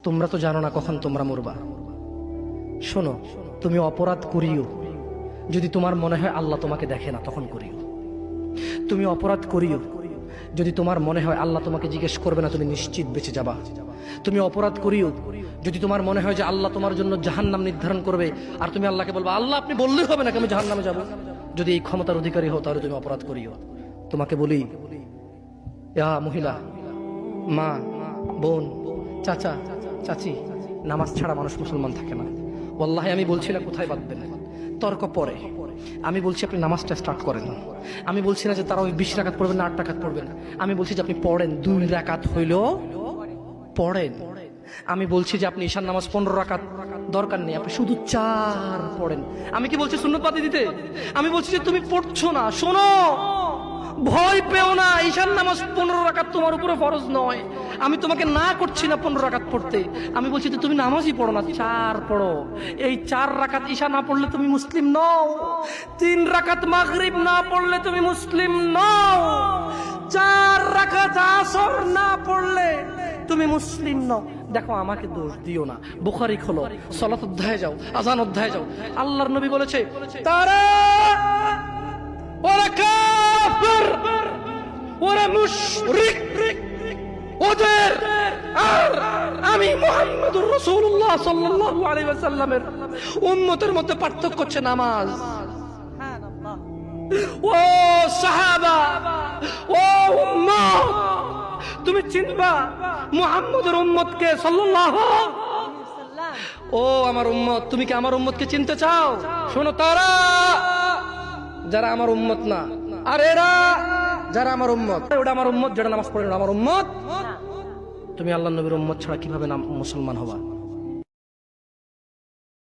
তোমরা তো জানো না কখন তোমরা মরবা। শোনো, তুমি অপরাধ করিও যদি তোমার মনে হয় আল্লাহ তোমাকে দেখে না, তখন করিও। তুমি অপরাধ করিও যদি তোমার মনে হয় আল্লাহ তোমাকে জিজ্ঞেস করবে না, তুমি নিশ্চিত বেঁচে যাবা। তুমি অপরাধ করিও যদি তোমার মনে হয় যে আল্লাহ তোমার জন্য জাহান্নাম নির্ধারণ করবে, আর তুমি আল্লাহকে বলবা আল্লাহ আপনি বললেই হবে না আমি জাহান্নামে যাব। যদি এই ক্ষমতার অধিকারী হও তাহলে তুমি অপরাধ করিও। তোমাকে বলি, মহিলা, মা, বোন, চাচা, চাচি, নামাজ ছাড়া মানুষ মুসলমান থাকে না। ওয়াল্লাহি আমি বলছি না কোথায় বাঁধবেন, তর্ক পরে। আমি বলছি আপনি নামাজটা স্টার্ট করেন। আমি বলছি না যে তারা ওই 20 রাকাত পড়বেন না 8 রাকাত পড়বেন। আমি বলছি যে আপনি পড়েন, 2 রাকাত হইলেও পড়েন। আমি বলছি যে আপনি ঈশার নামাজ 15 রাকাত দরকার নেই, আপনি শুধু 4 পড়েন। আমি কি বলছি সুন্নত বাদ দিতে? আমি বলছি যে তুমি পড়ছো না, শোনো, ভয় পেও না। ঈশার নামাজ 15 রাকাত তোমার উপরে ফরজ নয়। আমি তোমাকে না করছি না 15 রাকাত পড়তে। আমি বলছি যে তুমি নামাজই পড়ো না, 4 পড়ো। এই 4 রাকাত ঈশা না পড়লে তুমি মুসলিম নও। 3 রাকাত মাগরিব না পড়লে তুমি মুসলিম নও। 4 রাকাত আসর না পড়লে তুমি মুসলিম নও। দেখো, আমাকে দোষ দিও না। বুখারী খোলো, সালাত অধ্যায়ে যাও, আযান অধ্যায়ে যাও। আল্লাহর নবী বলেছে তারা ওরা কাফির, ওরা মুশরিক, ওদের আর আমি মুহাম্মদুর রাসূলুল্লাহ সাল্লাল্লাহু আলাইহি ওয়াসাল্লামের উম্মতের মধ্যে পার্থক্য হচ্ছে নামাজ। ও সাহাবা, ও উম্মত, তুমি চিনবা মুহাম্মদের উম্মতকে সাল্লাল্লাহু আলাইহি ওয়াসাল্লাম। ও আমার উম্মত, তুমি কি আমার উম্মতকে চিনতে চাও? শোনো, তারা যারা আমার উম্মত না, আর এরা যারা আমার উম্মত। ওটা আমার উম্মত, যেটা নামাজ পড়ে না আমার উম্মত। তুমি আল্লাহর নবীর উম্মত ছাড়া কিভাবে মুসলমান হবা?